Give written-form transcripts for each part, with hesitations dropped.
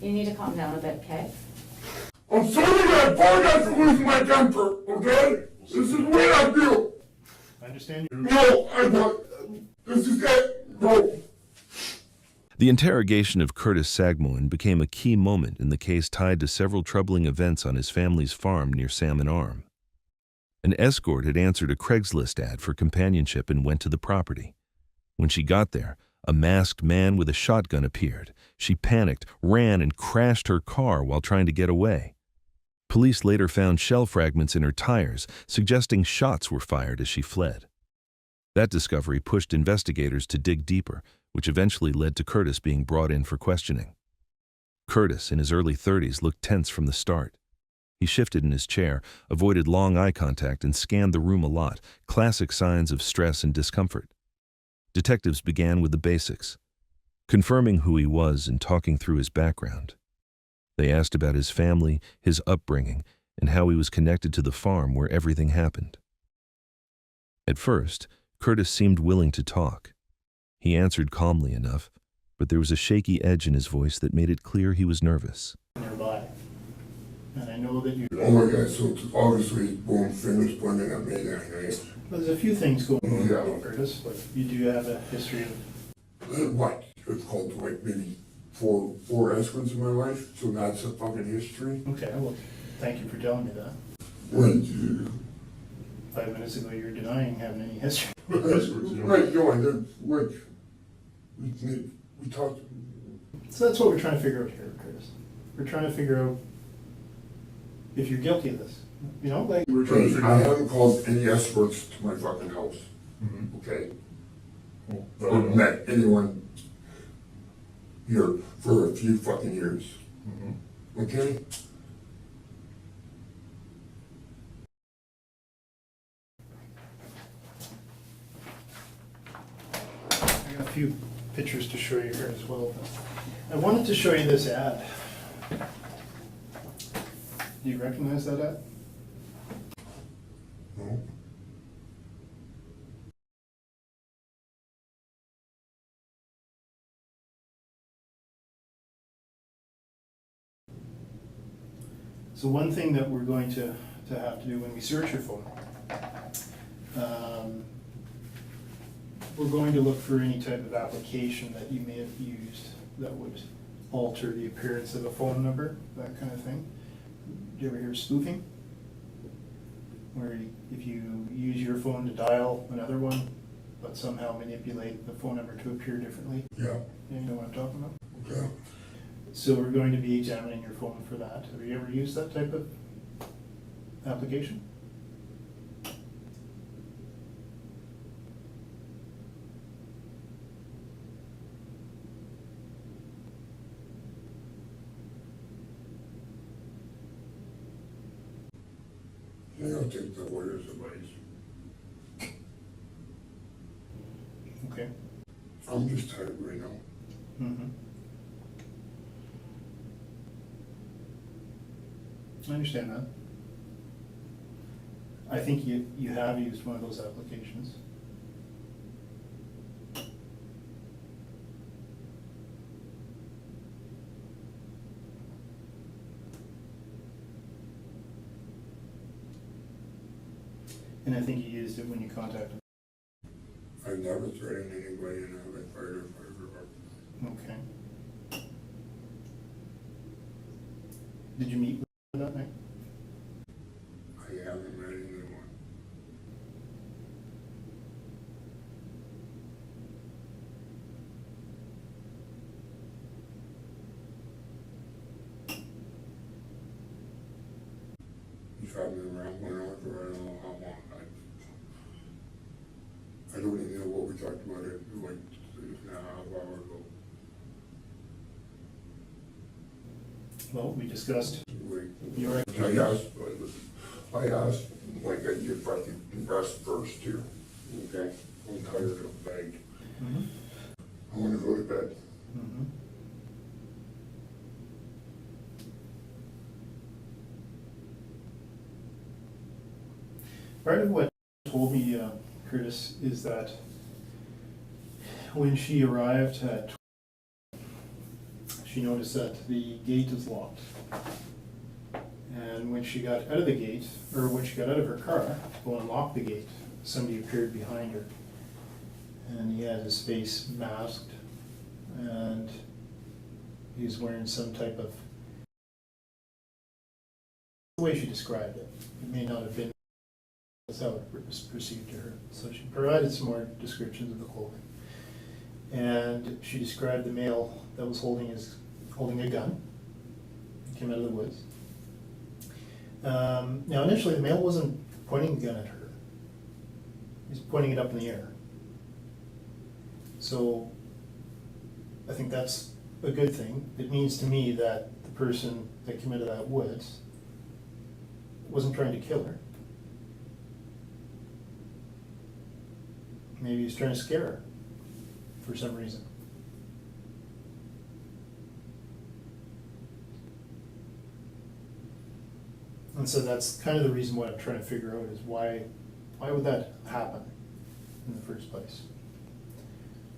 You need to calm down a bit, okay? I'm sorry, I apologize for losing my temper, okay? This is the way I feel. I understand you. No, I don't. This is it. No. The interrogation of Curtis Sagmoen became a key moment in the case tied to several troubling events on his family's farm near Salmon Arm. An escort had answered a Craigslist ad for companionship and went to the property. When she got there, a masked man with a shotgun appeared. She panicked, ran, and crashed her car while trying to get away. Police later found shell fragments in her tires, suggesting shots were fired as she fled. That discovery pushed investigators to dig deeper, which eventually led to Curtis being brought in for questioning. Curtis, in his early 30s, looked tense from the start. He shifted in his chair, avoided long eye contact, and scanned the room a lot, classic signs of stress and discomfort. Detectives began with the basics, confirming who he was and talking through his background. They asked about his family, his upbringing, and how he was connected to the farm where everything happened. At first, Curtis seemed willing to talk. He answered calmly enough, but there was a shaky edge in his voice that made it clear he was nervous. Nearby. And I know that you... Oh my God, so it's obviously boom, fingers pointing at me there, right? Well, there's a few things going on, Yeah. Curtis, but you do have a history of... What? It's called like maybe four escorts in my life, so that's a fucking history. Okay, well, thank you for telling me that. Right. 5 minutes ago, you were denying having any history. Right, no, I did, like, we talked. So that's what we're trying to figure out here, Curtis. We're trying to figure out if you're guilty of this. You know, like... We're trying to figure out. I haven't called any escorts to my fucking house, okay? Or met anyone here for a few fucking years, okay? I got a few pictures to show you here as well. I wanted to show you this ad. Do you recognize that ad? No. So one thing that we're going to have to do when we search your phone, we're going to look for any type of application that you may have used that would alter the appearance of a phone number, that kind of thing. Do you ever hear of spoofing? Where if you use your phone to dial another one, but somehow manipulate the phone number to appear differently? Yeah. You know what I'm talking about? Okay. So we're going to be examining your phone for that. Have you ever used that type of application? I don't take the lawyer's advice. Okay. I'm just tired right now. Mm-hmm. I understand that. I think you have used one of those applications. And I think you used it when you contacted. I've never threatened anybody and I've been fired or Okay. Did you meet with her that night? I haven't met anyone. You've had me around going on for I don't know how long. I don't even know what we talked about it like an half hour ago. Well, we discussed Like, your... I asked, like, if I could rest first here, okay? I'm tired of begging. Mm-hmm. I want to go to bed. Mm-hmm. Part of what told me, Curtis, is that when she arrived at, she noticed that the gate is locked. And when she got out of the gate, or when she got out of her car to go unlock the gate, somebody appeared behind her. And he had his face masked, and he was wearing some type of, the way she described it, it may not have been, that's how it was perceived to her. So she provided some more descriptions of the clothing. And she described the male that was holding a gun. He came out of the woods. Now initially the male wasn't pointing the gun at her. He was pointing it up in the air. So I think that's a good thing. It means to me that the person that came out of that woods wasn't trying to kill her. Maybe he was trying to scare her for some reason. And so that's kind of the reason what I'm trying to figure out is why would that happen in the first place?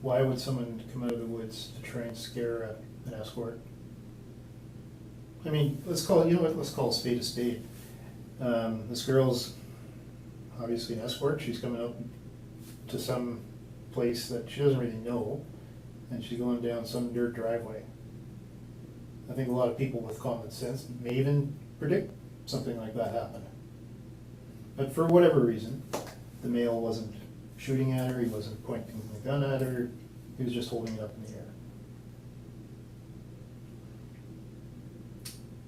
Why would someone come out of the woods to try and scare an escort? I mean, let's call it, you know what, let's call a spade a spade. This girl's obviously an escort. She's coming out to some place that she doesn't really know, and she's going down some dirt driveway. I think a lot of people with common sense may even predict something like that happen. But for whatever reason, the male wasn't shooting at her, he wasn't pointing the gun at her, he was just holding it up in the air.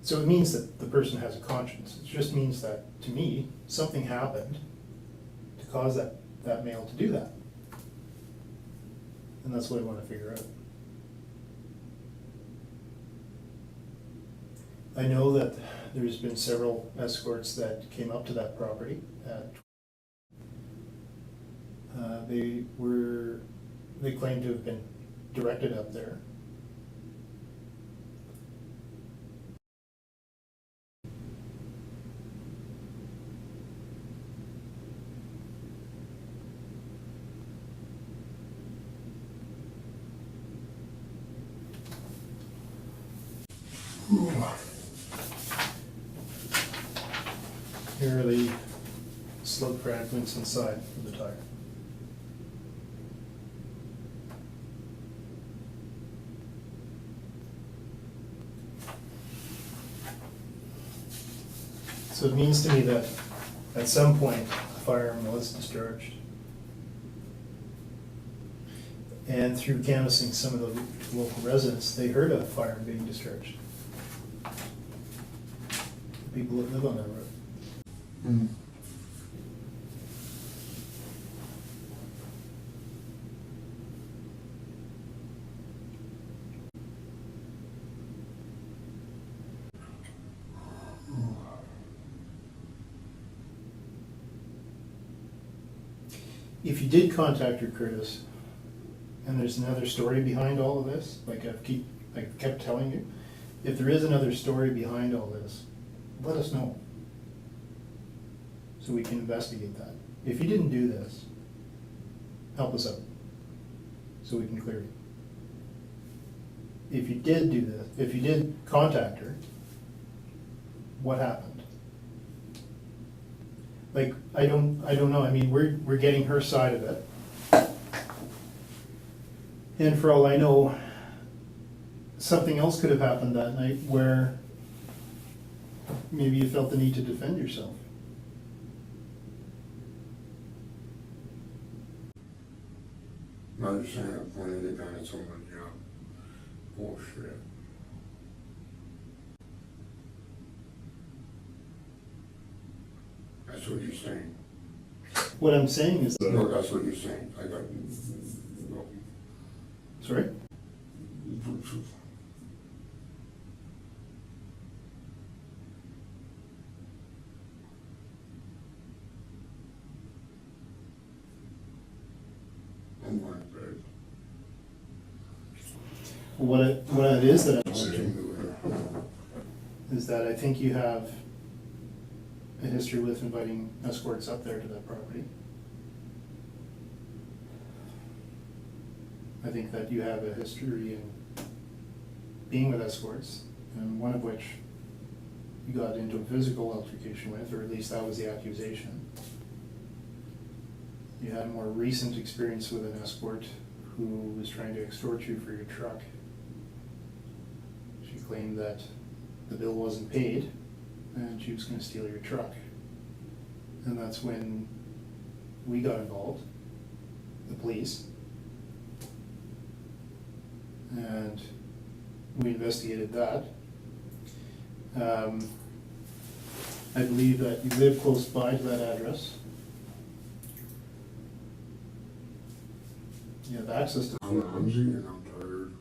So it means that the person has a conscience. It just means that, to me, something happened to cause that male to do that. And that's what I want to figure out. I know that there's been several escorts that came up to that property. They claim to have been directed up there. Here are the slug fragments inside of the tire. So it means to me that at some point a firearm was discharged. And through canvassing some of the local residents, they heard a firearm being discharged. People that live on that road. Mm. If you did contact her, Curtis, and there's another story behind all of this, like I kept telling you, if there is another story behind all this, let us know, so we can investigate that. If you didn't do this, help us out, so we can clear you. If you did do this, if you did contact her, what happened? Like, I don't know, I mean, we're getting her side of it. And for all I know, something else could have happened that night where maybe you felt the need to defend yourself. Not just saying I'm pointing the gun at somebody, you know. Bullshit. That's what you're saying. What I'm saying is, No, that's what you're saying. I got, no. sorry? I'm going to bed. What it is that I'm Sitting saying there. is that I think you have a history with inviting escorts up there to that property. I think that you have a history in being with escorts, and one of which you got into a physical altercation with, or at least that was the accusation. You had a more recent experience with an escort who was trying to extort you for your truck. She claimed that the bill wasn't paid and she was going to steal your truck. And that's when we got involved, the police, and we investigated that. I believe that you live close by to that address. You have access to I'm hungry and I'm tired.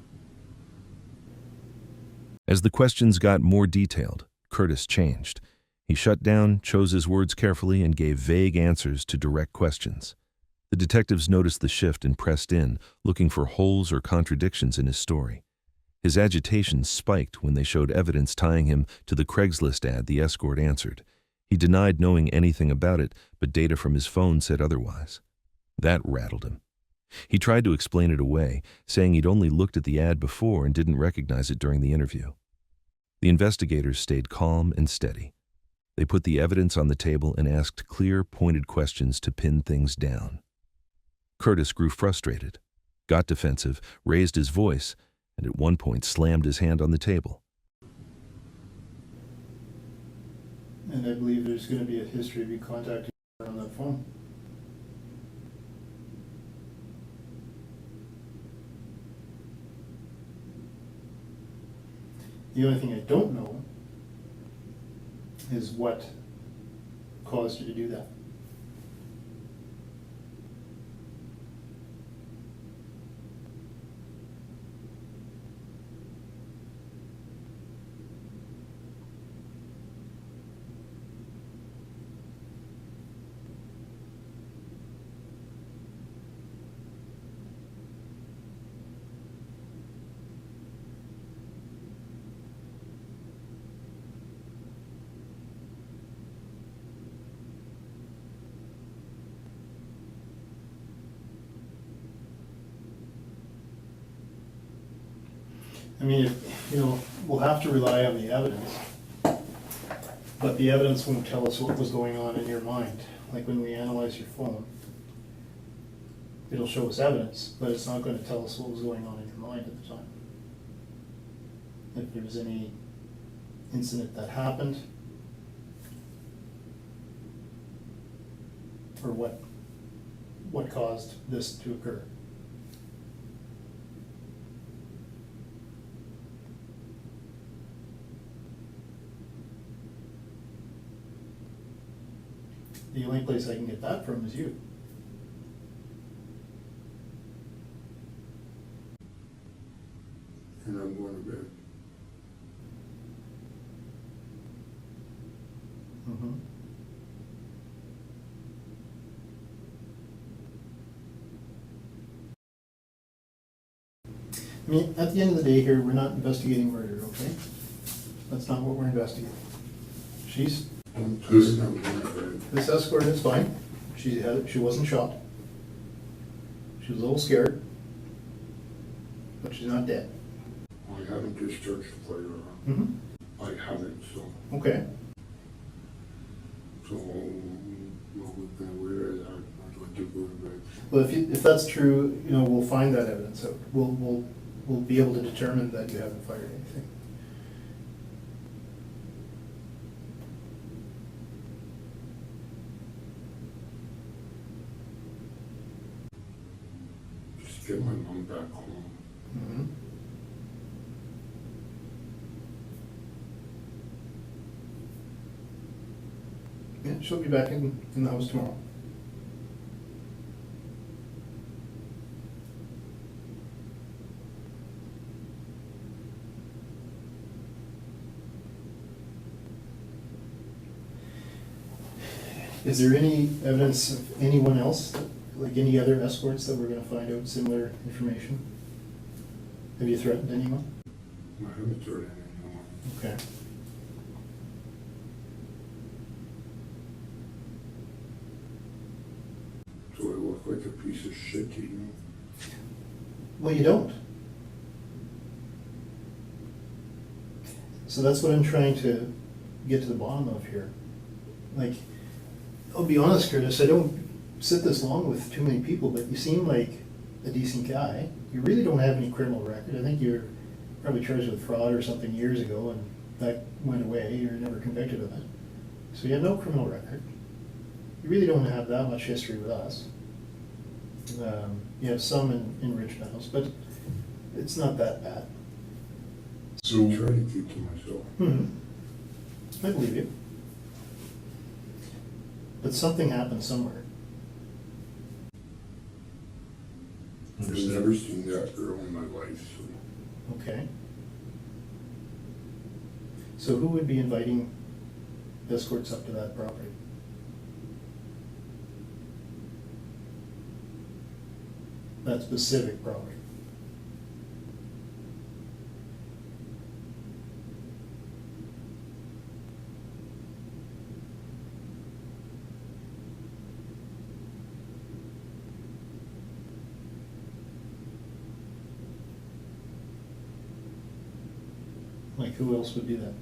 As the questions got more detailed, Curtis changed. He shut down, chose his words carefully, and gave vague answers to direct questions. The detectives noticed the shift and pressed in, looking for holes or contradictions in his story. His agitation spiked when they showed evidence tying him to the Craigslist ad the escort answered. He denied knowing anything about it, but data from his phone said otherwise. That rattled him. He tried to explain it away, saying he'd only looked at the ad before and didn't recognize it during the interview. The investigators stayed calm and steady. They put the evidence on the table and asked clear, pointed questions to pin things down. Curtis grew frustrated, got defensive, raised his voice, and at one point slammed his hand on the table. And I believe there's going to be a history of you contacting her on that phone. The only thing I don't know is what caused you to do that. I mean, we'll have to rely on the evidence, but the evidence won't tell us what was going on in your mind. Like when we analyze your phone, it'll show us evidence, but it's not going to tell us what was going on in your mind at the time. If there was any incident that happened, or what caused this to occur. The only place I can get that from is you. And I'm going to bed. Mm-hmm. I mean, at the end of the day here, we're not investigating murder, okay? That's not what we're investigating. I'm tired, I'm going to bed. This escort is fine. She wasn't shot. She was a little scared, but she's not dead. I haven't discharged the firearm. Mm-hmm. I haven't, so. Okay. So, what we're going to wear is I'm going to go to bed. Well, if that's true, we'll find that evidence out. We'll be able to determine that you haven't fired anything. Just get my mom back home. Mm-hmm. Yeah, she'll be back in the house tomorrow. Is there any evidence of anyone else, like any other escorts, that we're going to find out similar information? Have you threatened anyone? I haven't threatened anyone. Okay. So I look like a piece of shit to you. Well, you don't. So that's what I'm trying to get to the bottom of here. Like, I'll be honest, Curtis, I don't sit this long with too many people, but you seem like a decent guy. You really don't have any criminal record. I think you're probably charged with fraud or something years ago, and that went away. You're never convicted of it. So you have no criminal record. You really don't have that much history with us. You have some in Richmond House, but it's not that bad. So try to keep to myself. I believe you. But something happened somewhere. I've never seen that girl in my life, so. Okay. So who would be inviting escorts up to that property? That specific property. Like, who else would do that?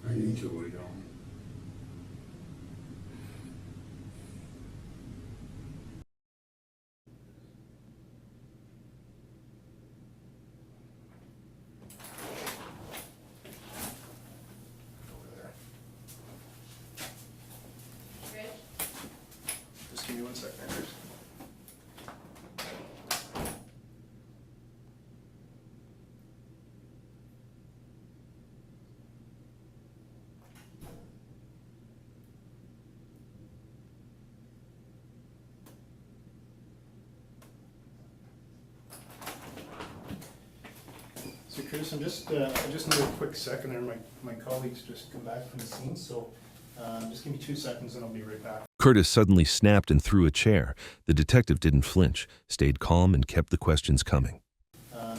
I need to lay down. Just give me 1 second, Anders. So Curtis, I just need a quick second there. My colleagues just come back from the scene, so just give me 2 seconds and I'll be right back. Curtis suddenly snapped and threw a chair. The detective didn't flinch, stayed calm, and kept the questions coming.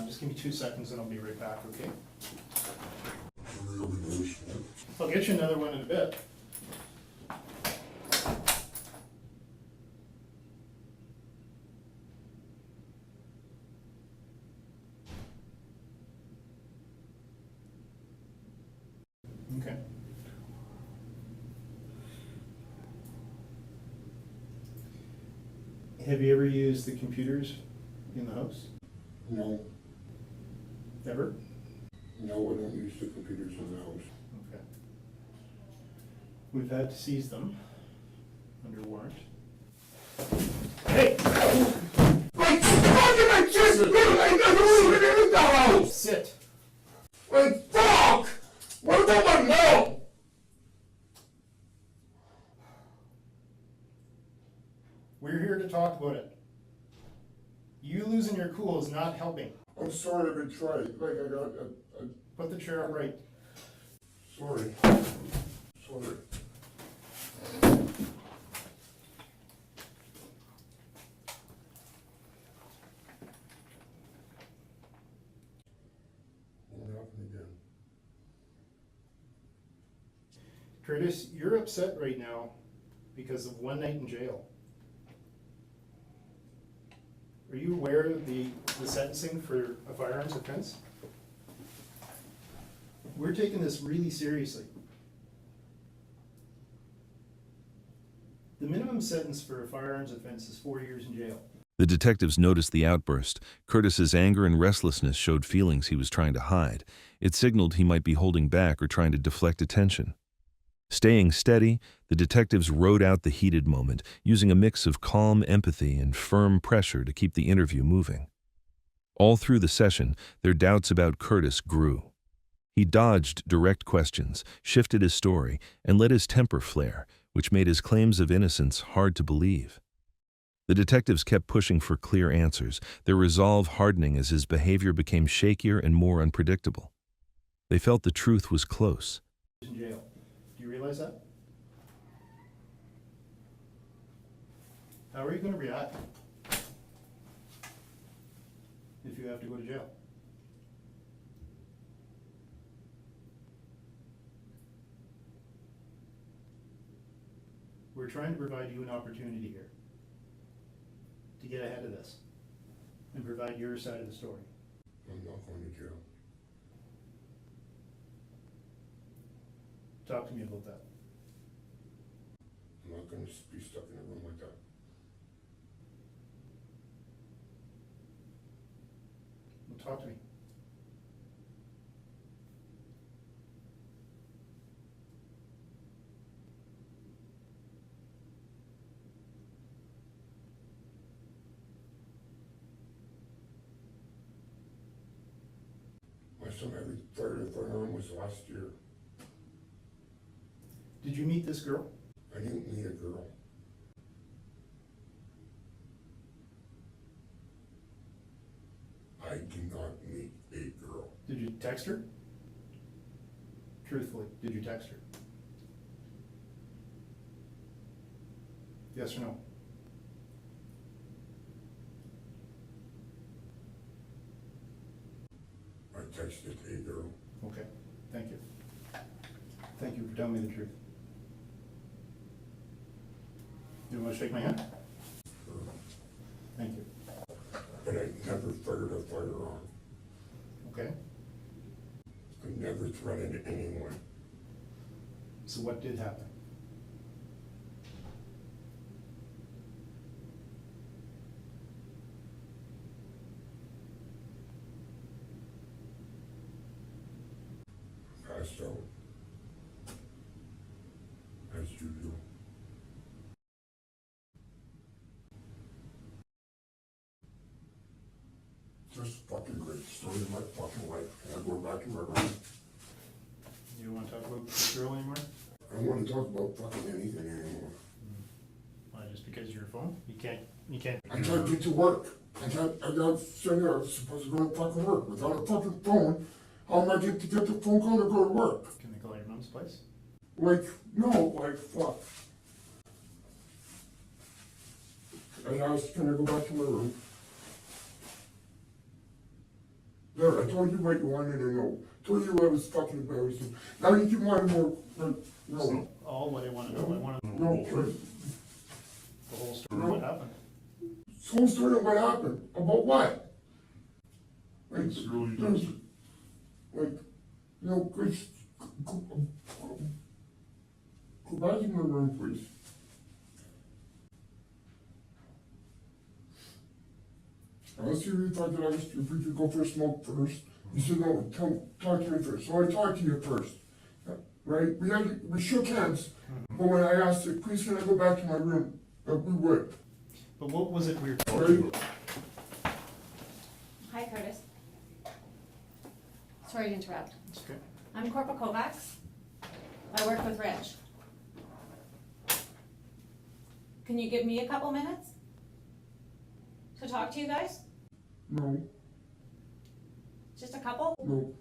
Just give me 2 seconds and I'll be right back, okay? I'll get you another one in a bit. Okay. Have you ever used the computers in the house? No, Ever? no, I don't use the computers in the house. Okay. We've had to seize them under warrant. Hey! Like, fucking my chest, I never even in the house! Sit! Like, fuck! What about my mom? We're here to talk about it. You losing your cool is not helping. I'm sorry, I've been trying, like, I got, Put the chair upright. sorry. Sorry. Won't happen again. Curtis, you're upset right now because of one night in jail. Are you aware of the sentencing for a firearms offense? We're taking this really seriously. The minimum sentence for a firearms offense is 4 years in jail. The detectives noticed the outburst. Curtis's anger and restlessness showed feelings he was trying to hide. It signaled he might be holding back or trying to deflect attention. Staying steady, the detectives rode out the heated moment, using a mix of calm empathy and firm pressure to keep the interview moving. All through the session, their doubts about Curtis grew. He dodged direct questions, shifted his story, and let his temper flare, which made his claims of innocence hard to believe. The detectives kept pushing for clear answers, their resolve hardening as his behavior became shakier and more unpredictable. They felt the truth was close. In jail. Do you realize that? How are you going to react? if you have to go to jail. We're trying to provide you an opportunity here to get ahead of this and provide your side of the story. I'm not going to jail. Talk to me about that. I'm not gonna be stuck in a room like that. Well, talk to me. My son every third or firearm was last year. Did you meet this girl? I didn't meet a girl. I did not meet a girl. Did you text her? Truthfully, did you text her? Yes or no? I texted a girl. Okay, thank you. Thank you for telling me the truth. You want to shake my hand? Thank you. But I never fired a firearm. Okay, I never threatened anyone. so what did happen? Passed out. As usual. Just fucking great story of my fucking life. Can I go back to my room? You don't want to talk about this girl anymore? I don't want to talk about fucking anything anymore. Why, just because of your phone? You can't. I gotta get to work. I got saying I was supposed to go to fucking work. Without a fucking phone, how am I get to get the phone call to go to work? Can they call your mom's place? Like, no, like, fuck. I asked, can I go back to my room? There, I told you what you wanted to know. Told you I was fucking embarrassing. Now you keep wanting more, like, no. So, all what I want to know, I want to know No, like, the whole story, what happened. whole story of what happened. About what? Like, This girl you there's- texted. like, you know, Chris, go back to my room, please. I asked you if I could ask if we could go for a smoke first. You said no, talk to me first. So I talked to you first. Right? We shook hands. But when I asked you, please can I go back to my room, we would. But what was it we were talking Right? about? Hi, Curtis. Sorry to interrupt. It's okay. I'm Corporal Kovacs. I work with Rich. Can you give me a couple minutes to talk to you guys? No, Just a couple? no.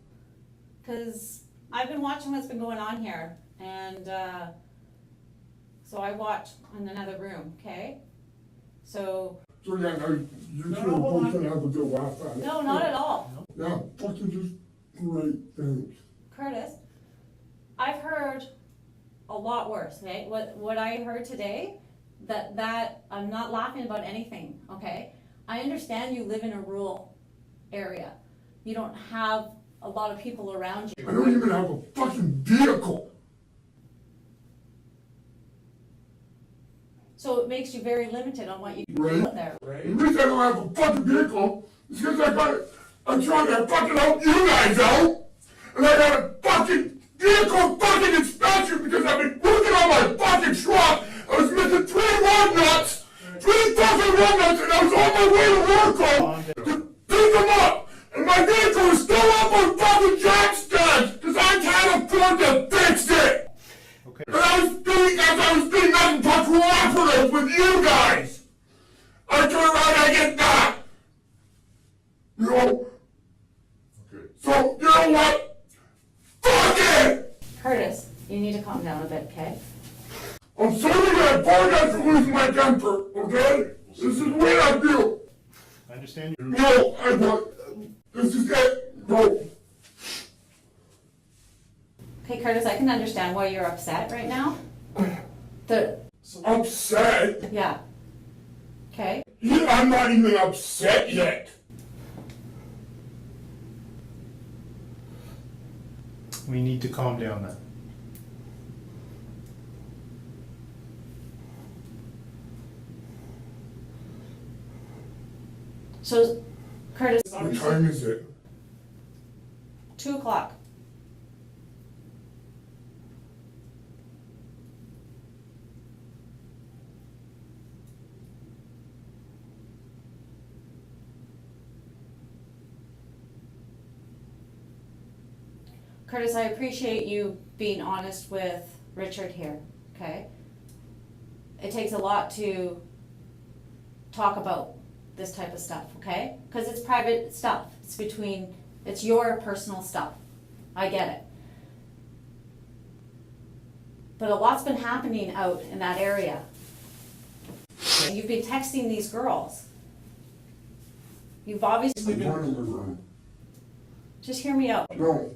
Because I've been watching what's been going on here, and so I watch in another room, okay? So, So yeah, now you two No, are hold both on. gonna have a good laugh at it. no, not at all. Yeah, fucking just great, thanks. Curtis, I've heard a lot worse, okay? What I heard today, that I'm not laughing about anything, okay? I understand you live in a rural area. You don't have a lot of people around I you. don't even have a fucking vehicle. So it makes you very limited on what you can do Right. out there. The reason I don't have a fucking vehicle is because I'm trying to fucking help you guys out. And I got a fucking vehicle fucking inspection because I've been working on my fucking truck. I was missing 3 lug nuts. 3 fucking lug nuts, and I was on my way to work to pick them up. And my vehicle is still up on fucking jack stands because I can't afford to fix it. Okay. And I was being nothing but cooperative with you guys. I turn around, I get that. You know? Okay. So, you know what? Fuck it! Curtis, you need to calm down a bit, okay? I'm sorry I apologize for losing my temper, okay? This is the way I feel. I understand you. No, I don't. can understand why you're upset right now. Upset? Yeah. Okay? I'm not even upset yet. We need to calm down then. So, Curtis, What time is it? 2 o'clock. Curtis, I appreciate you being honest with Richard here, okay? It takes a lot to talk about this type of stuff, okay? Because it's private stuff. It's your personal stuff. I get it. But a lot's been happening out in that area. You've been texting these girls. You've obviously I'm been... going in the room. Just hear me out. No.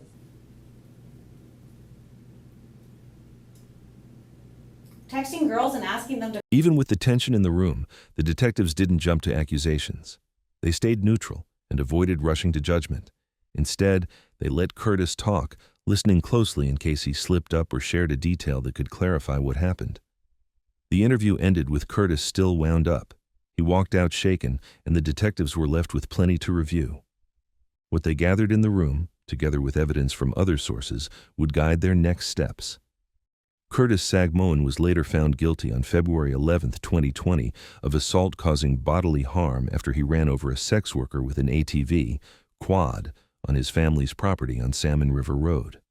Texting girls and asking them to... Even with the tension in the room, the detectives didn't jump to accusations. They stayed neutral and avoided rushing to judgment. Instead, they let Curtis talk, listening closely in case he slipped up or shared a detail that could clarify what happened. The interview ended with Curtis still wound up. He walked out shaken, and the detectives were left with plenty to review. What they gathered in the room, together with evidence from other sources, would guide their next steps. Curtis Sagmoen was later found guilty on February 11, 2020, of assault causing bodily harm after he ran over a sex worker with an ATV, quad, on his family's property on Salmon River Road.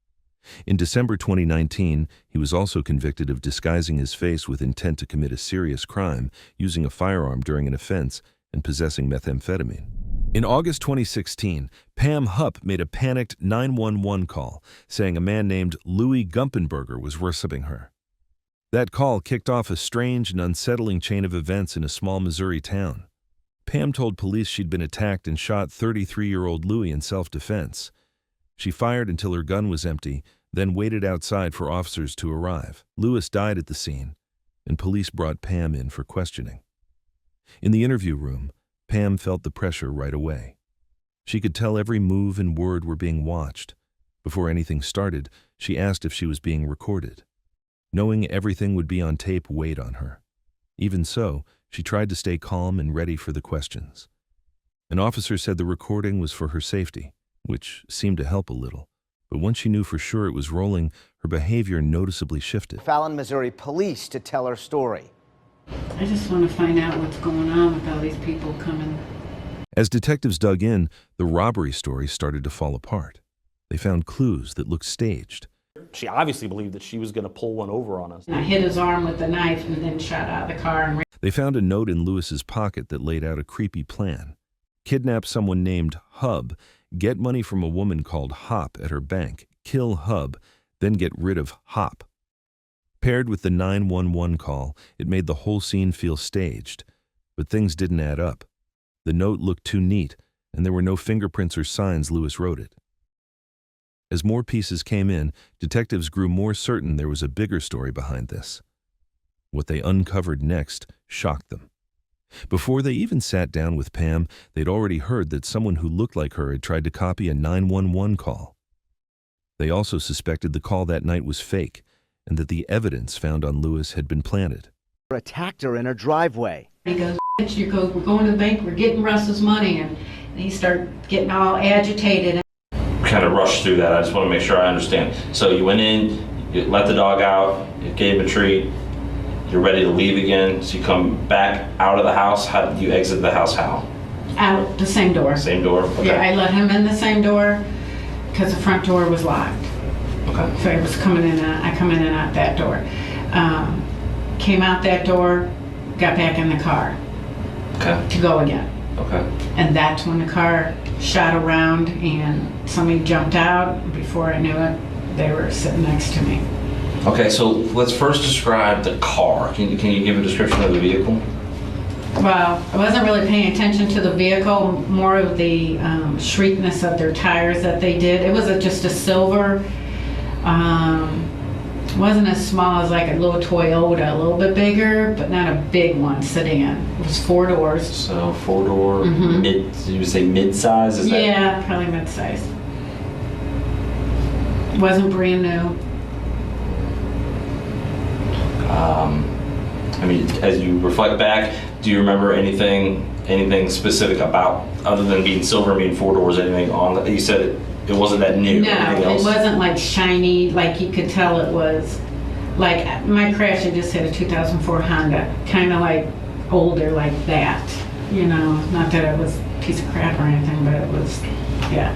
In December 2019, he was also convicted of disguising his face with intent to commit a serious crime, using a firearm during an offense, and possessing methamphetamine. In August 2016, Pam Hupp made a panicked 911 call, saying a man named Louis Gumpenberger was worshiping her. That call kicked off a strange and unsettling chain of events in a small Missouri town. Pam told police she'd been attacked and shot 33-year-old Louis in self-defense. She fired until her gun was empty, then waited outside for officers to arrive. Louis died at the scene, and police brought Pam in for questioning. In the interview room, Pam felt the pressure right away. She could tell every move and word were being watched. Before anything started, she asked if she was being recorded. Knowing everything would be on tape weighed on her. Even so, she tried to stay calm and ready for the questions. An officer said the recording was for her safety, which seemed to help a little. But once she knew for sure it was rolling, her behavior noticeably shifted. Fallon, Missouri police to tell her story. I just want to find out what's going on with all these people coming. As detectives dug in, the robbery story started to fall apart. They found clues that looked staged. She obviously believed that she was going to pull one over on us. I hit his arm with the knife and then shot out of the car. And They found a note in Lewis's pocket that laid out a creepy plan. Kidnap someone named Hupp, get money from a woman called Hupp at her bank, kill Hupp, then get rid of Hupp. Paired with the 911 call, it made the whole scene feel staged. But things didn't add up. The note looked too neat, and there were no fingerprints or signs Lewis wrote it. As more pieces came in, detectives grew more certain there was a bigger story behind this. What they uncovered next shocked them. Before they even sat down with Pam, they'd already heard that someone who looked like her had tried to copy a 911 call. They also suspected the call that night was fake, and that the evidence found on Lewis had been planted. Attacked her in her driveway. he goes, "You go, we're going to the bank, we're getting Russ's money," and he started getting all agitated. Kind of rushed through that. I just want to make sure I understand. So you went in, you let the dog out, you gave him a treat, you're ready to leave again, so you come back out of the house. How you exit the house? How? Out the same door. Same door? Okay. Yeah, I let him in the same door because the front door was locked. Okay. So I was coming in and I come in and out that door. Came out that door, got back in the car Okay. to go again. Okay. And that's when the car shot around and somebody jumped out. Before I knew it, they were sitting next to me. Okay, so let's first describe the car. Can you give a description of the vehicle? Well, I wasn't really paying attention to the vehicle, more of the shriekness of their tires that they did. It was just a silver wasn't as small as like a little Toyota, a little bit bigger, but not a big one sedan. It was 4 doors. So 4-door, Mhm. you would say mid-size? Is that? Yeah, probably mid-size. Wasn't brand new. I mean, as you reflect back, do you remember anything specific about, other than being silver, being 4 doors, anything on that? You said it wasn't that new. No, Anything it else? wasn't like shiny, like you could tell it was. Like my crash, I just hit a 2004 Honda, kind of like older like that. You know, not that it was a piece of crap or anything, but it was, yeah.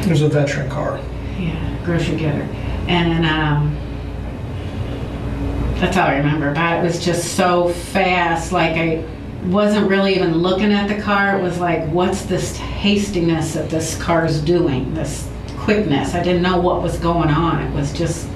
It was a veteran car. Yeah, grocery getter. And that's all I remember about it. It was just so fast, like I wasn't really even looking at the car. It was like, what's this hastiness that this car's doing, this quickness? I didn't know what was going on. It was just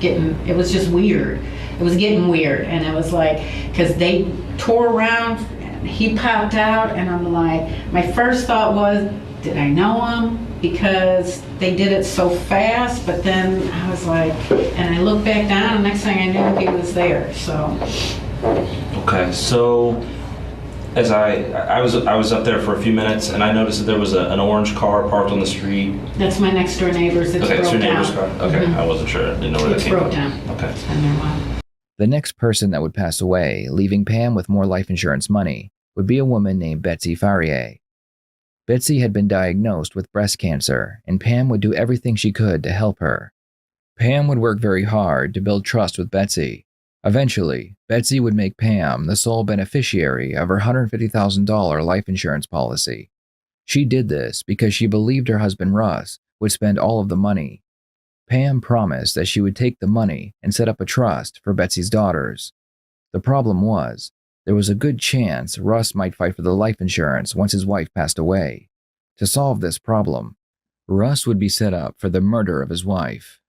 weird. It was getting weird, and it was like, because they tore around, and he popped out, and I'm like, my first thought was, did I know him? Because they did it so fast, but then I was like, and I looked back down, and next thing I knew, he was there, so. Okay, so as I was up there for a few minutes, and I noticed that there was an orange car parked on the street. That's my next door neighbor's, it's Okay, it's broke your down. neighbor's car. Okay, Mhm. I wasn't sure. I didn't know where that It's came broke from. down. Okay. It's been there a while. The next person that would pass away, leaving Pam with more life insurance money, would be a woman named Betsy Farrier. Betsy had been diagnosed with breast cancer, and Pam would do everything she could to help her. Pam would work very hard to build trust with Betsy. Eventually, Betsy would make Pam the sole beneficiary of her $150,000 life insurance policy. She did this because she believed her husband Russ would spend all of the money. Pam promised that she would take the money and set up a trust for Betsy's daughters. The problem was, there was a good chance Russ might fight for the life insurance once his wife passed away. To solve this problem, Russ would be set up for the murder of his wife.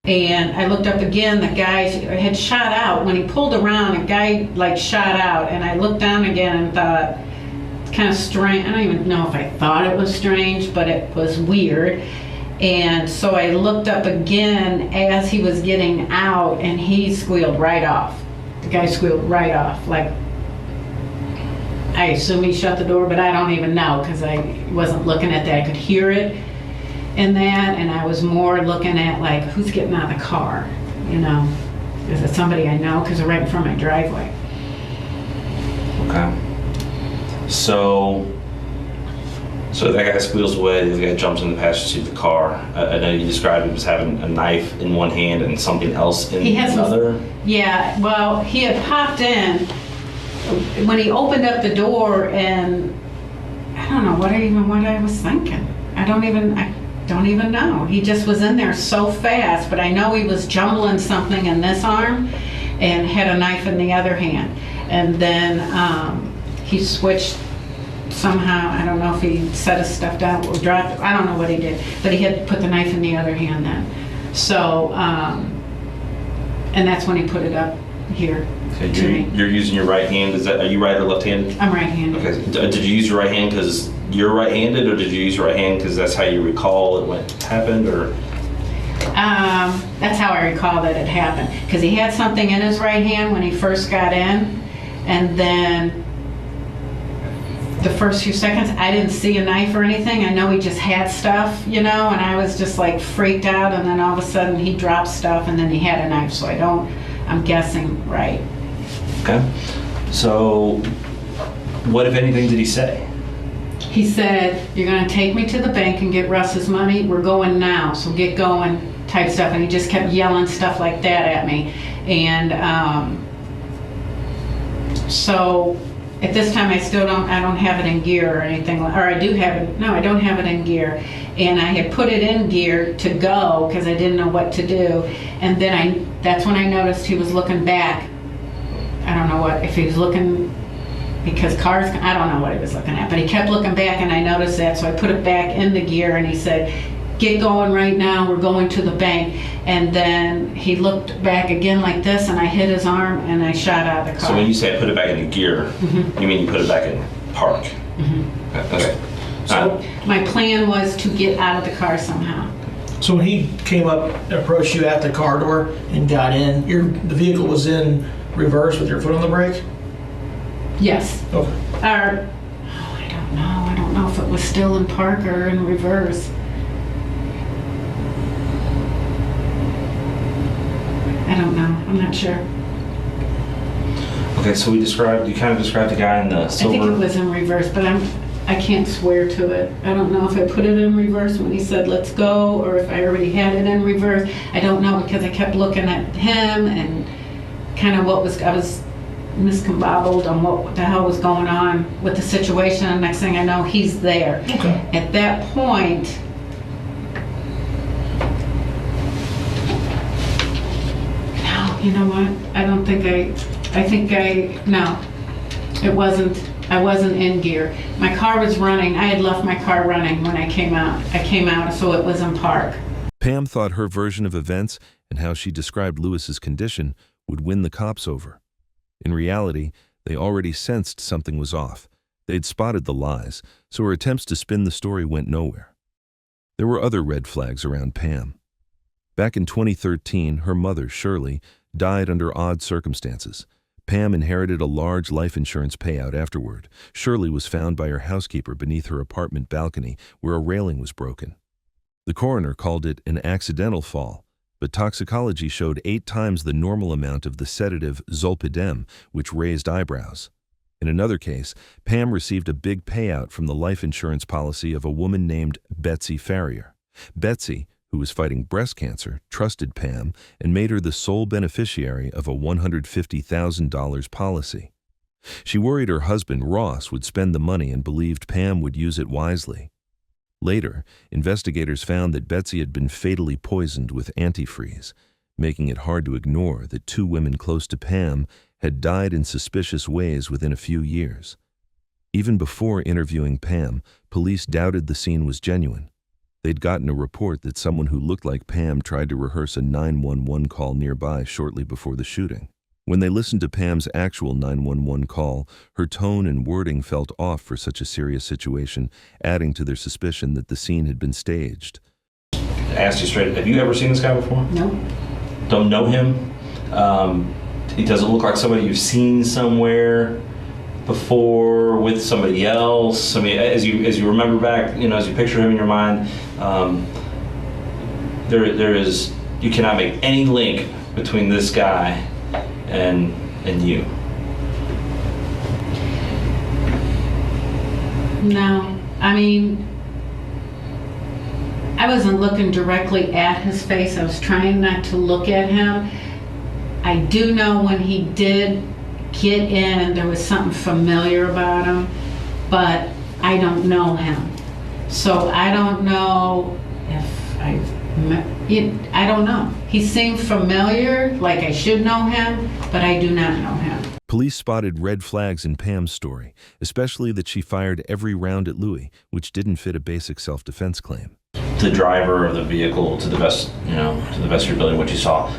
And I looked up again, the guy had shot out. When he pulled around, a guy like shot out, and I looked down again and thought, it's kind of strange. I don't even know if I thought it was strange, but it was weird. And so I looked up again as he was getting out, and he squealed right off. The guy squealed right off. Like, I assume he shut the door, but I don't even know because I wasn't looking at that. I could hear it in that, and I was more looking at like, who's getting out of the car? You know, is it somebody I know? Because they're right in front of my driveway. Okay. So that guy squeals away, the other guy jumps in the passenger seat of the car. I know you described it as having a knife in one hand and something else in another. Yeah, well, he had popped in when he opened up the door, and I don't know what I was thinking. I don't even know. He just was in there so fast, but I know he was jumbling something in this arm and had a knife in the other hand. And then he switched somehow. I don't know if he set his stuff down or dropped it. I don't know what he did, but he had put the knife in the other hand then. So, and that's when he put it up here. Okay, to me. you're using your right hand. Are you right or left-handed? I'm right-handed. Okay. Did you use your right hand because you're right-handed, or did you use your right hand because that's how you recall it happened, or? That's how I recall that it happened. Because he had something in his right hand when he first got in, and then the first few seconds, I didn't see a knife or anything. I know he just had stuff, you know, and I was just like freaked out, and then all of a sudden he dropped stuff, and then he had a knife, so I'm guessing right. Okay. So, what, if anything, did he say? He said, you're gonna take me to the bank and get Russ's money. We're going now, so get going, type stuff. And he just kept yelling stuff like that at me. And so at this time, I don't have it in gear or anything, or I do have it. No, I don't have it in gear. And I had put it in gear to go because I didn't know what to do. And then that's when I noticed he was looking back. I don't know if he was looking, because cars, I don't know what he was looking at, but he kept looking back, and I noticed that, so I put it back in the gear, and he said, get going right now, we're going to the bank. And then he looked back again like this, and I hit his arm, and I shot out of the car. So when you say put it back in gear, you mean you put it back in park? Okay. So my plan was to get out of the car somehow. So when he came up and approached you at the car door and got in, the vehicle was in reverse with your foot on the brake? Yes. Okay. Or, oh, I don't know. I don't know if it was still in park or in reverse. I don't know. I'm not sure. Okay, so you kind of described the guy in the silver. I think it was in reverse, but I can't swear to it. I don't know if I put it in reverse when he said let's go, or if I already had it in reverse. I don't know, because I kept looking at him and kind of I was miscombobbled on what the hell was going on with the situation, and next thing I know, he's there. Okay. At that point, no, you know what? No, it wasn't. I wasn't in gear. My car was running. I had left my car running when I came out. So it was in park. Pam thought her version of events and how she described Lewis's condition would win the cops over. In reality, they already sensed something was off. They'd spotted the lies, so her attempts to spin the story went nowhere. There were other red flags around Pam. Back in 2013, her mother, Shirley, died under odd circumstances. Pam inherited a large life insurance payout afterward. Shirley was found by her housekeeper beneath her apartment balcony where a railing was broken. The coroner called it an accidental fall, but toxicology showed 8 times the normal amount of the sedative zolpidem, which raised eyebrows. In another case, Pam received a big payout from the life insurance policy of a woman named Betsy Farrier. Betsy, who was fighting breast cancer, trusted Pam and made her the sole beneficiary of a $150,000 policy. She worried her husband, Ross, would spend the money and believed Pam would use it wisely. Later, investigators found that Betsy had been fatally poisoned with antifreeze, making it hard to ignore that 2 women close to Pam had died in suspicious ways within a few years. Even before interviewing Pam, police doubted the scene was genuine. They'd gotten a report that someone who looked like Pam tried to rehearse a 911 call nearby shortly before the shooting. When they listened to Pam's actual 911 call, her tone and wording felt off for such a serious situation, adding to their suspicion that the scene had been staged. I asked you straight, have you ever seen this guy before? No. Don't know him? He doesn't look like somebody you've seen somewhere before with somebody else. I mean, as you remember back, as you picture him in your mind, you cannot make any link between this guy and you. No, I mean, I wasn't looking directly at his face. I was trying not to look at him. I do know when he did get in, there was something familiar about him, but I don't know him. So I don't know if I don't know. He seemed familiar, like I should know him, but I do not know him. Police spotted red flags in Pam's story, especially that she fired every round at Louis, which didn't fit a basic self-defense claim. The driver of the vehicle, to the best of your ability, what you saw,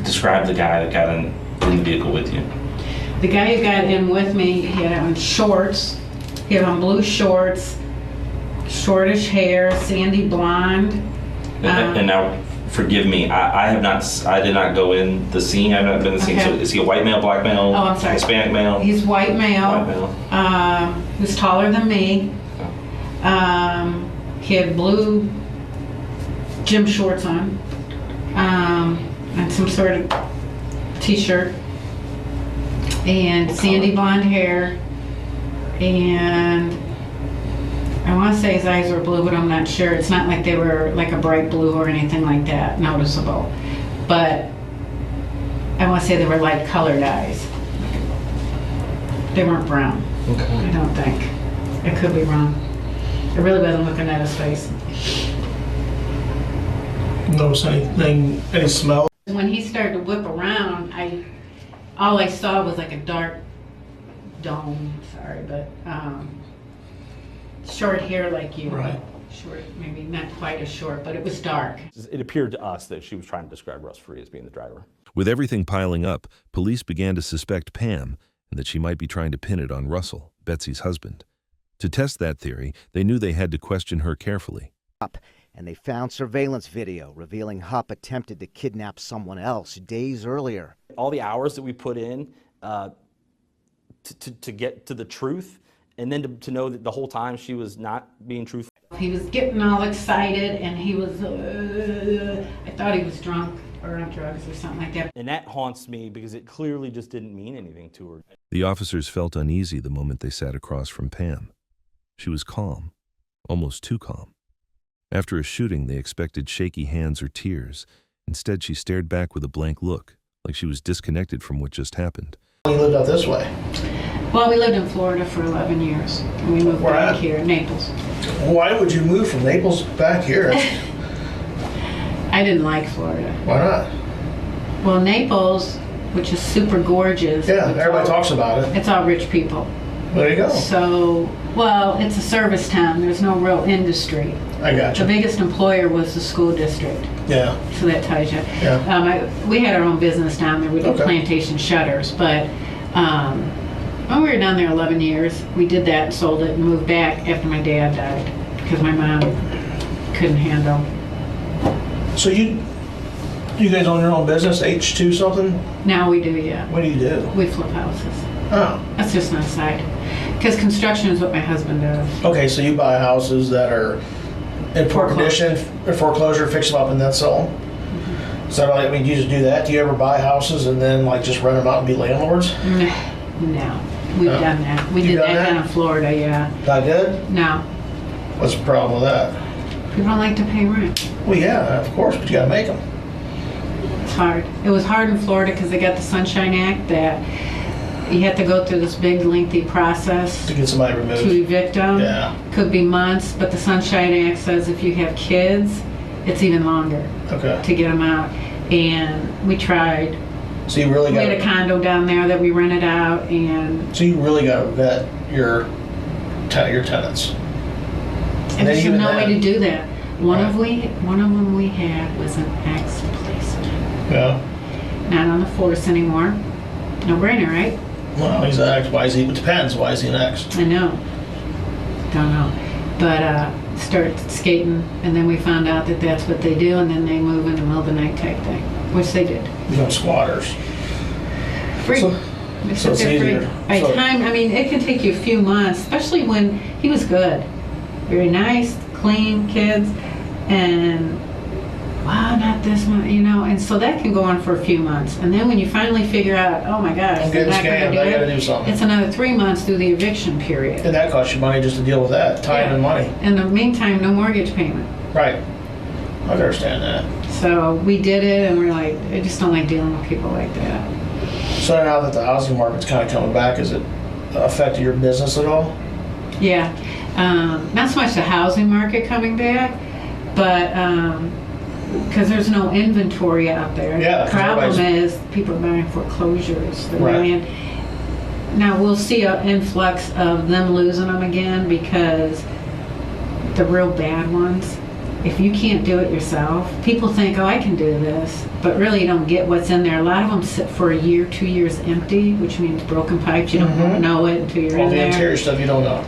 describe the guy that got in the vehicle with you. The guy who got in with me, he had on shorts. He had on blue shorts, shortish hair, sandy blonde. And now, forgive me, I did not go in the scene. I've not been in the scene. Okay. So is he a white male, black male, Oh, I'm sorry. Hispanic male? He's white male. White male. He's taller than me. He had blue gym shorts on, and some sort of t-shirt, and sandy blonde hair, and I want to say his eyes were blue, but I'm not sure. It's not like they were like a bright blue or anything like that, noticeable. But I want to say they were light colored eyes. They weren't brown. Okay. I don't think. I could be wrong. I really wasn't looking at his face. Notice anything, any smell? When he started to whip around, all I saw was like a dark dome, short hair like you. Right. Short, maybe not quite as short, but it was dark. It appeared to us that she was trying to describe Russ Free as being the driver. With everything piling up, police began to suspect Pam and that she might be trying to pin it on Russell, Betsy's husband. To test that theory, they knew they had to question her carefully. and they found surveillance video revealing Hupp attempted to kidnap someone else days earlier. All the hours that we put in to get to the truth, and then to know that the whole time she was not being truthful. He was getting all excited, and he was, I thought he was drunk or on drugs or something like that. And that haunts me because it clearly just didn't mean anything to her. The officers felt uneasy the moment they sat across from Pam. She was calm, almost too calm. After a shooting, they expected shaky hands or tears. Instead, she stared back with a blank look, like she was disconnected from what just happened. You lived out this way. Well, we lived in Florida for 11 years, and we moved Where back at? here, Naples. Why would you move from Naples back here? I didn't like Florida. Why not? Well, Naples, which is super gorgeous. Yeah, it's everybody all- talks about it. It's all rich people. There you go. So, well, it's a service town. There's no real industry. I got The you. biggest employer was the school district, Yeah. so that tells you. Yeah. We had our own business down there. We did Okay. plantation shutters, but when we were down there 11 years, we did that and sold it and moved back after my dad died because my mom couldn't handle. So you guys own your own business, H2 something? Now we do, yeah. What do you do? We flip houses. Oh, That's just an aside. Because construction is what my husband does. okay. So you buy houses that are in poor Foreclosure. condition, or foreclosure, fix them up, and then sell them. So I mean, you just do that. Do you ever buy houses and then like just rent them out and be landlords? No, we've No. done that. We You did done that that? down in Florida, yeah. Not good. No, What's the problem with that? people don't like to pay rent. Well, yeah, of course, but you gotta make them. It's hard. It was hard in Florida because they got the Sunshine Act that you had to go through this big lengthy process To get somebody to removed. evict them. Yeah. Could be months, but the Sunshine Act says if you have kids, it's even longer Okay. to get them out. And we tried. So you really We had a got. condo down there that we rented out, and So you really got to vet your tenants. And there's even no way then- to do that. One Right. of them we had was an ex-policeman. Yeah. Not on the force anymore. No brainer, right? Well, he's an ex. Why is he? It depends. Why is he an ex? I know. Don't know. But started skating, and then we found out that that's what they do, and then they move in the middle of the night type thing, which they did. Become squatters. Free. So- Except so it's they're free. easier. By So- time, I mean, it can take you a few months, especially when he was good. Very nice, clean kids, and wow, not this one, you know, and so that can go on for a few months. And then when you finally figure out, oh my gosh, I'm they're getting not gonna scammed. do I gotta it, do something. it's another 3 months through the eviction period. And that costs you money just to deal with that. Time Yeah. and money. In the meantime, no mortgage payment. Right. I can understand that. So we did it, and we're like, I just don't like dealing with people like that. So now that the housing market's kind of coming back, has it affected your business at all? Yeah, not so much the housing market coming back, but because there's no inventory out there. Yeah, The 'cause problem everybody's- is people are buying foreclosures. They're Right. buying- Now we'll see an influx of them losing them again because the real bad ones, if you can't do it yourself, people think, oh, I can do this, but really you don't get what's in there. A lot of them sit for a year, 2 years empty, which means broken pipes. You don't know it until you're All in the there. interior stuff you don't know.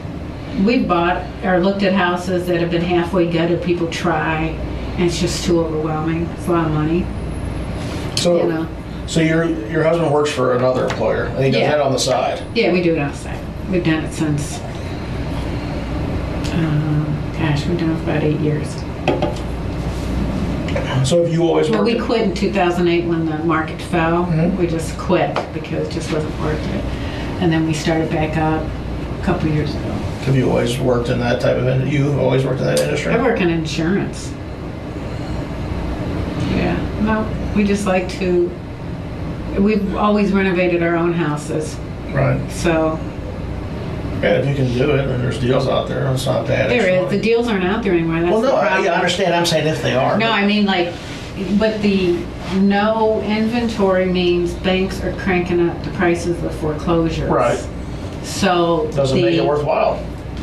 We've bought or looked at houses that have been halfway gutted. People try, and it's just too overwhelming. It's a lot of money, So, you know. so your husband works for another employer, and he does Yeah. that on the side. Yeah, we do it outside. We've done it since, we've done it for about 8 years. So have you always Well, worked? we quit in 2008 when the market fell. Mhm. We just quit because it just wasn't worth it. And then we started back up a couple years ago. Have you always worked in that type of? You always worked in that industry? I work in insurance. Yeah, no, we just like to, we've always renovated our own houses, Right. so Yeah, if you can do it, and there's deals out there, it's not bad. there extra is, money. the deals aren't out there anymore, that's Well, the no, I problem. understand. I'm saying if they are. No, I mean like, but the no inventory means banks are cranking up the prices of foreclosures. Right. So. Doesn't make it worthwhile.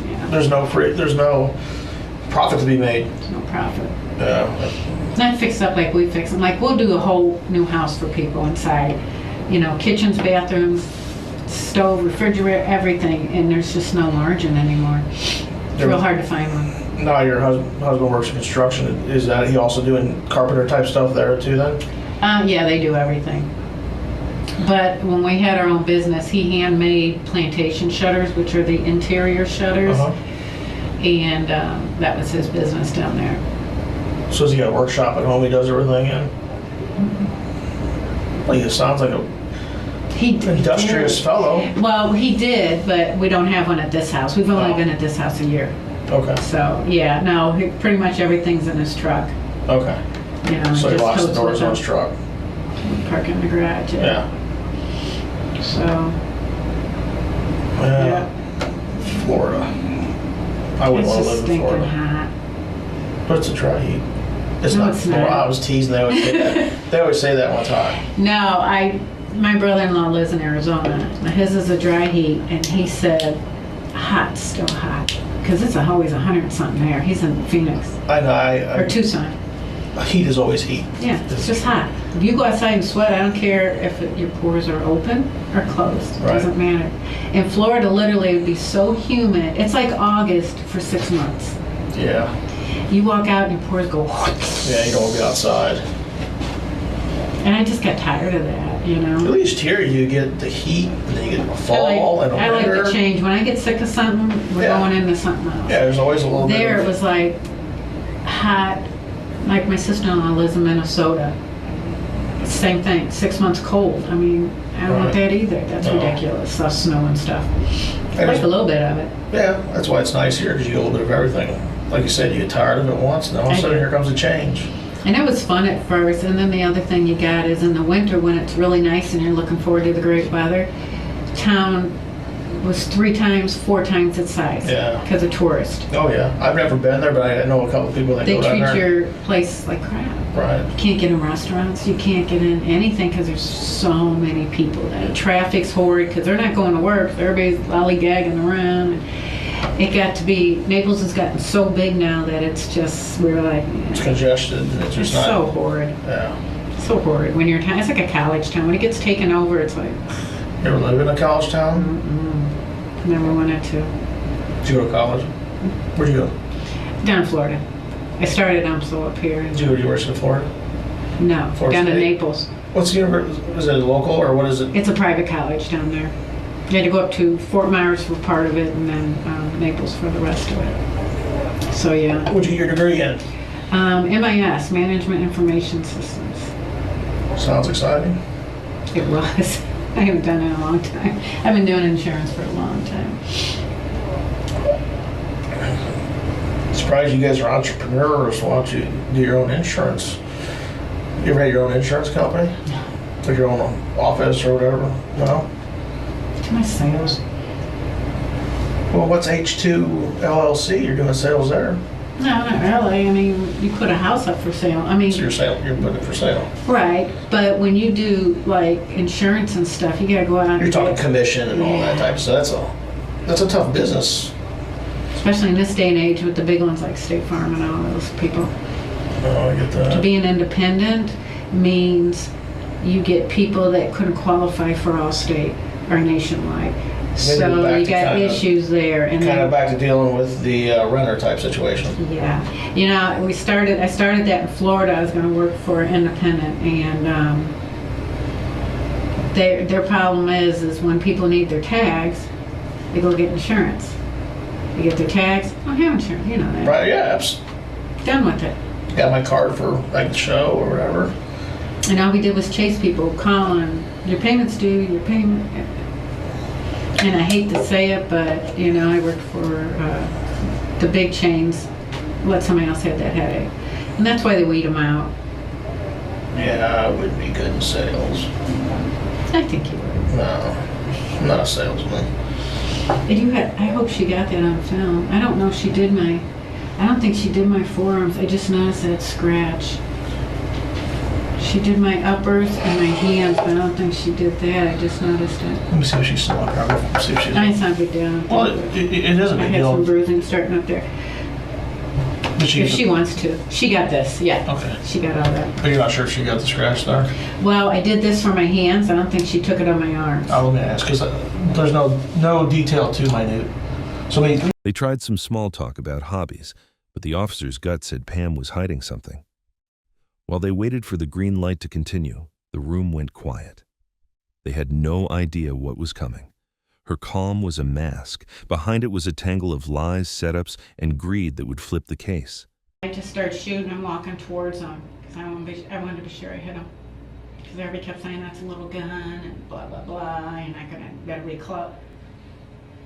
Yeah, There's no profit to be made. there's no profit. Yeah. Not fixed up like we fix them. Like we'll do a whole new house for people inside, you know, kitchens, bathrooms, stove, refrigerator, everything, and there's just no margin anymore. It's real hard to find one. Now your husband works in construction. Is that he also doing carpenter type stuff there too then? Yeah, they do everything. But when we had our own business, he handmade plantation shutters, which are the interior shutters. And that was his business down there. So has he got a workshop at home he does everything in? Well, he sounds like a industrious fellow. Well, he did, but we don't have one at this house. We've only been at this house a year. Okay. So, yeah, no, pretty much everything's in his truck. Okay. You know, So he just locks the totes doors with on his him. truck. Park in the garage, Yeah. So, Yeah. Florida. I wouldn't it's want to just live in stinking Florida. hot. But it's a dry heat. It's No, not it's Florida. not. I was teasing. They always say that. They always say that one time. No, my brother-in-law lives in Arizona. Now, his is a dry heat, and he said, hot, still hot. Because it's always 100-something there. He's in Phoenix, I know. or Tucson. Heat is always heat. Yeah, it's just hot. If you go outside and sweat, I don't care if your pores are open or closed. It Right. doesn't matter. In Florida, literally, it would be so humid. It's like August for 6 months. Yeah. You walk out and your pores go, Yeah, you don't want to be outside. and I just got tired of that, you know. At least here you get the heat, and then you get the fall and a I like winter. to change. When I get sick of something, we're Yeah. going into something else. Yeah, there's always a little There bit it of... was like hot, like my sister-in-law lives in Minnesota. Same thing, 6 months cold. I mean, I don't want Right. that either. That's No. ridiculous, stuff, snow and stuff. I And like it's- a little bit of it. Yeah, that's why it's nice here, because you get a little bit of everything. Like you said, you get tired of it once, and then all of a I sudden do. here comes a change. And it was fun at first, and then the other thing you got is in the winter when it's really nice and you're looking forward to the great weather, town was 3 times, 4 times its size. Yeah. Because of tourists. Oh yeah, I've never been there, but I know a couple of people that They go down treat there. your place like crap. Right. You can't get in restaurants, you can't get in anything because there's so many people. The traffic's horrid because they're not going to work, so everybody's lollygagging around. And it got to be, Naples has gotten so big now that it's just, we're like, It's congested, and it's it's just not... so horrid. Yeah. So horrid. When you're, it's like a college town. When it gets taken over, it's like, You ever live in a college town? never wanted to. Did you go to college? Where'd you go? Down in Florida. I started UMSL up here. Did you go to University of Florida? No, Florida down in State? Naples. What's the university? Is it local, or what is it? It's a private college down there. You had to go up to Fort Myers for part of it and then Naples for the rest of it. So yeah. What'd you get your degree in? MIS, Management Information Systems. Sounds exciting. It was. I haven't done it in a long time. I've been doing insurance for a long time. Surprised you guys are entrepreneurs. Why don't you do your own insurance? You ever had your own insurance company? Like your own office or whatever? No? Too much sales. Well, what's H2 LLC? You're doing sales there. No, not really. I mean, you put a house up for sale. I mean, So you're putting it for sale. right. But when you do like insurance and stuff, you gotta go out. You're and talking get- commission and all that type of stuff. That's a tough business. especially in this day and age with the big ones like State Farm and all those people. Oh, I get To that. be an independent means you get people that couldn't qualify for Allstate or nationwide. Maybe So back you to got kinda- issues there. And Kind then- of back to dealing with the renter type situation. Yeah, you know, I started that in Florida. I was going to work for an independent, and their problem is when people need their tags, they go get insurance. They get their tags, I don't have insurance, you know that. Right, yeah. Done with it. Got my card for like the show or whatever. And all we did was chase people, calling, your payment's due, your payment. And I hate to say it, but, you know, I worked for the big chains, let somebody else have that headache. And that's why they weed them out. Yeah, I wouldn't be good in sales. I think you would. No, I'm not a salesman. And I hope she got that on film. I don't know if she did I don't think she did my forearms. I just noticed that scratch. She did my uppers and my hands, but I don't think she did that. I just noticed it. Let me see if she's still on camera. See if she's. It's not a big deal. Well, it is a I big had some deal. bruising starting up there. Did she? If she wants to. She got this, yeah. Okay. She got all that. But you're not sure if she got the scratch there? Well, I did this for my hands. I don't think she took it on my arms. Let me ask, because there's no detail too minute. So I mean, They tried some small talk about hobbies, But the officer's gut said Pam was hiding something. While they waited for the green light to continue, the room went quiet. They had no idea what was coming. Her calm was a mask. Behind it was a tangle of lies, setups, and greed that would flip the case. I just started shooting and walking towards him because I wanted to be sure I hit him. Because everybody kept saying that's a little gun and blah, blah, blah, and I got to reclose.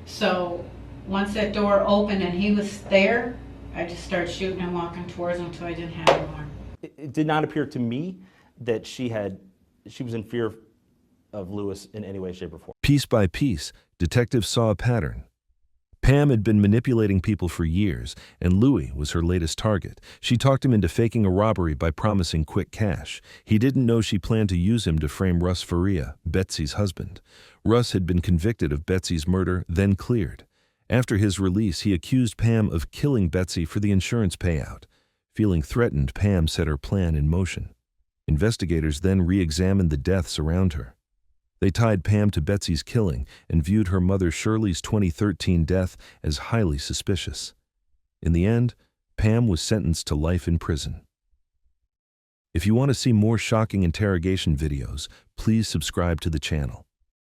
So once that door opened and he was there, I just started shooting and walking towards him until I didn't have him more. It did not appear to me that she was in fear of Lewis in any way, shape, or form. Piece by piece, detectives saw a pattern. Pam had been manipulating people for years, and Louis was her latest target. She talked him into faking a robbery by promising quick cash. He didn't know she planned to use him to frame Russ Faria, Betsy's husband. Russ had been convicted of Betsy's murder, then cleared. After his release, he accused Pam of killing Betsy for the insurance payout. Feeling threatened, Pam set her plan in motion. Investigators then re-examined the deaths around her. They tied Pam to Betsy's killing and viewed her mother Shirley's 2013 death as highly suspicious. In the end, Pam was sentenced to life in prison. If you want to see more shocking interrogation videos, please subscribe to the channel.